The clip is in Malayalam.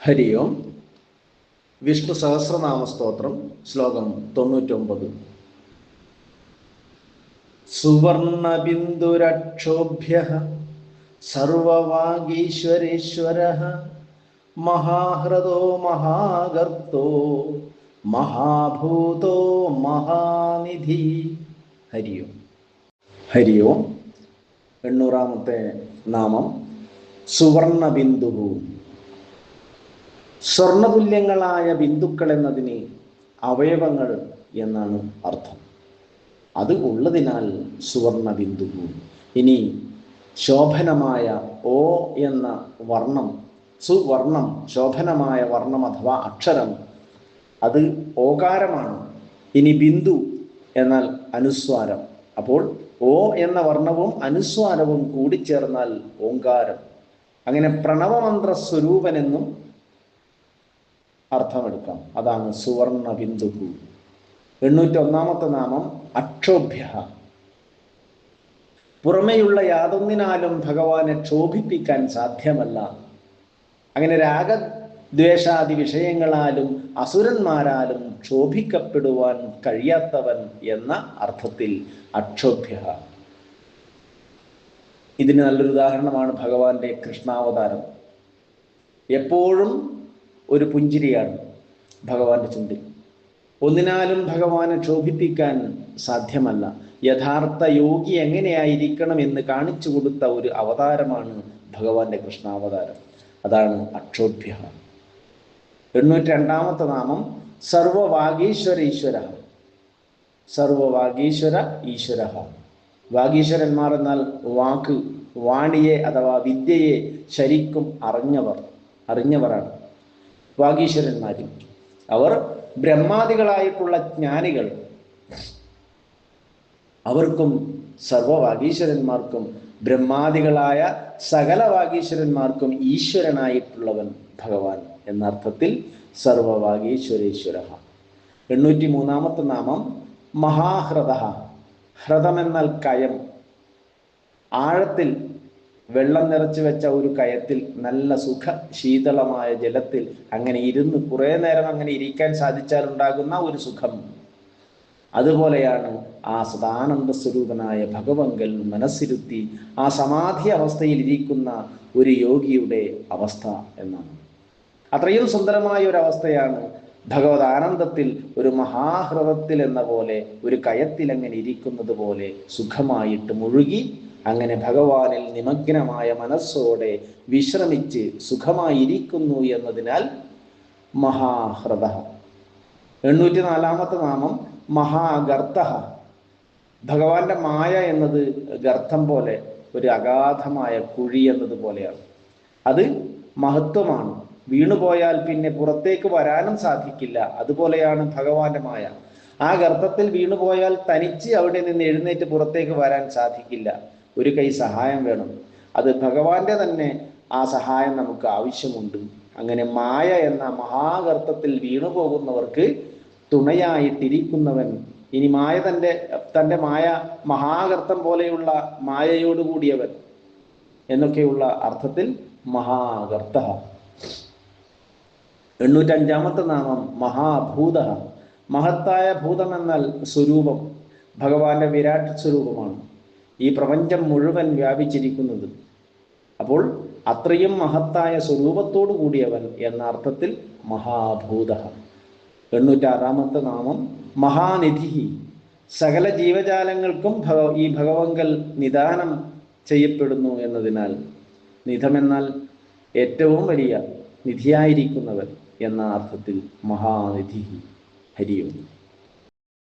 ഹരി ഓം. വിഷ്ണു സഹസ്രനാമ സ്തോത്രം, ശ്ലോകം 99. സുവർണബിന്ദുരക്ഷോഭ്യഃ സർവവാഗീശ്വരേശ്വരഃ മഹാഹൃദോ മഹാഗർത്തോ മഹാഭൂതോ മഹാനിധി. ഹരി ഓം. ഹരി ഓം. 800-ാമത്തെ നാമം സുവർണബിന്ദു. സ്വർണതുല്യങ്ങളായ ബിന്ദുക്കൾ എന്നതിന് അവയവങ്ങൾ എന്നാണ് അർത്ഥം. അത് ഉള്ളതിനാൽ സുവർണ ബിന്ദു. ഇനി ശോഭനമായ ഓ എന്ന വർണ്ണം, സുവർണം, ശോഭനമായ വർണ്ണം അഥവാ അക്ഷരം, അത് ഓകാരമാണ്. ഇനി ബിന്ദു എന്നാൽ അനുസ്വാരം. അപ്പോൾ ഓ എന്ന വർണ്ണവും അനുസ്വാരവും കൂടിച്ചേർന്നാൽ ഓങ്കാരം. അങ്ങനെ പ്രണവമന്ത്ര സ്വരൂപനെന്നും അർത്ഥമെടുക്കാം. അതാണ് സുവർണ ബിന്ദു. 801-ാമത്തെ നാമം അക്ഷോഭ്യ. പുറമെയുള്ള യാതൊന്നിനാലും ഭഗവാനെ ക്ഷോഭിപ്പിക്കാൻ സാധ്യമല്ല. അങ്ങനെ രാഗദ്വേഷാദി വിഷയങ്ങളാലും അസുരന്മാരാലും ക്ഷോഭിക്കപ്പെടുവാൻ കഴിയാത്തവൻ എന്ന അർത്ഥത്തിൽ അക്ഷോഭ്യ. ഇതിന് നല്ലൊരു ഉദാഹരണമാണ് ഭഗവാന്റെ കൃഷ്ണാവതാരം. എപ്പോഴും ഒരു പുഞ്ചിരിയാണ് ഭഗവാന്റെ ചുണ്ടിൽ. ഒന്നിനാലും ഭഗവാനെ ക്ഷോഭിപ്പിക്കാൻ സാധ്യമല്ല. യഥാർത്ഥ യോഗി എങ്ങനെയായിരിക്കണം എന്ന് കാണിച്ചു കൊടുത്ത ഒരു അവതാരമാണ് ഭഗവാന്റെ കൃഷ്ണാവതാരം. അതാണ് അക്ഷോഭ്യ. 802-ാമത്തെ നാമം സർവവാഗീശ്വര ഈശ്വര. സർവവാഗീശ്വര ഈശ്വര. വാഗീശ്വരന്മാർ എന്നാൽ വാക്ക്, വാണിയെ അഥവാ വിദ്യയെ ശരിക്കും അറിഞ്ഞവരാണ് വാഗീശ്വരന്മാർ. അവർ ബ്രഹ്മാദികളായിട്ടുള്ള ജ്ഞാനികൾ. അവർക്കും സർവവാഗീശ്വരന്മാർക്കും ബ്രഹ്മാദികളായ സകല വാഗീശ്വരന്മാർക്കും ഈശ്വരനായിട്ടുള്ളവൻ ഭഗവാൻ എന്നർത്ഥത്തിൽ സർവവാഗീശ്വരേശ്വര. 803-ാമത്തെ നാമം മഹാഹ്രദ. ഹ്രദമെന്നാൽ കയം. ആഴത്തിൽ വെള്ളം നിറച്ചു വെച്ച ഒരു കയത്തിൽ, നല്ല ശീതളമായ ജലത്തിൽ അങ്ങനെ ഇരുന്ന് കുറേ നേരം അങ്ങനെ ഇരിക്കാൻ സാധിച്ചാൽ ഉണ്ടാകുന്ന ഒരു സുഖം, അതുപോലെയാണ് ആ സദാനന്ദ സ്വരൂപനായ ഭഗവങ്കൽ മനസ്സിരുത്തി ആ സമാധി അവസ്ഥയിൽ ഇരിക്കുന്ന ഒരു യോഗിയുടെ അവസ്ഥ എന്നാണ്. അത്രയും സുന്ദരമായ ഒരു അവസ്ഥയാണ് ഭഗവത് ആനന്ദത്തിൽ, ഒരു മഹാഹൃദത്തിൽ എന്ന പോലെ, ഒരു കയത്തിൽ അങ്ങനെ ഇരിക്കുന്നത് പോലെ സുഖമായിട്ട് മുഴുകി അങ്ങനെ ഭഗവാനിൽ നിമഗ്നമായ മനസ്സോടെ വിശ്രമിച്ച് സുഖമായിരിക്കുന്നു എന്നതിനാൽ മഹാഹൃദ. 804-ാമത്തെ നാമം മഹാഗർത്ത. ഭഗവാന്റെ മായ എന്നത് ഗർത്തം പോലെ, ഒരു അഗാധമായ കുഴി എന്നതുപോലെയാണ്. അത് മഹത്വമാണ്. വീണുപോയാൽ പിന്നെ പുറത്തേക്ക് വരാനും സാധിക്കില്ല. അതുപോലെയാണ് ഭഗവാന്റെ മായ. ആ ഗർത്തത്തിൽ വീണുപോയാൽ തനിച്ച് അവിടെ നിന്ന് എഴുന്നേറ്റ് പുറത്തേക്ക് വരാൻ സാധിക്കില്ല. ഒരു കൈ സഹായം വേണം. അത് ഭഗവാന്റെ തന്നെ ആ സഹായം നമുക്ക് ആവശ്യമുണ്ട്. അങ്ങനെ മായ എന്ന മഹാഗർത്തത്തിൽ വീണുപോകുന്നവർക്ക് തുണയായിട്ടിരിക്കുന്നവൻ, ഇനി മായ തൻ്റെ മായ മഹാഗർത്തം പോലെയുള്ള മായയോടുകൂടിയവൻ എന്നൊക്കെയുള്ള അർത്ഥത്തിൽ മഹാഗർത്ത. 805-ാമത്തെ നാമം മഹാഭൂത. മഹത്തായ ഭൂതം എന്നാൽ സ്വരൂപം. ഭഗവാന്റെ വിരാട് സ്വരൂപമാണ് ഈ പ്രപഞ്ചം മുഴുവൻ വ്യാപിച്ചിരിക്കുന്നത്. അപ്പോൾ അത്രയും മഹത്തായ സ്വരൂപത്തോടു കൂടിയവൻ എന്ന അർത്ഥത്തിൽ മഹാഭൂത. 806-ാമത്തെ നാമം മഹാനിധി. സകല ജീവജാലങ്ങൾക്കും ഈ ഭഗവങ്കൽ നിദാനം ചെയ്യപ്പെടുന്നു എന്നതിനാൽ നിധമെന്നാൽ ഏറ്റവും വലിയ നിധിയായിരിക്കുന്നവൻ എന്ന അർത്ഥത്തിൽ മഹാനിധി. ഹരി ഓം.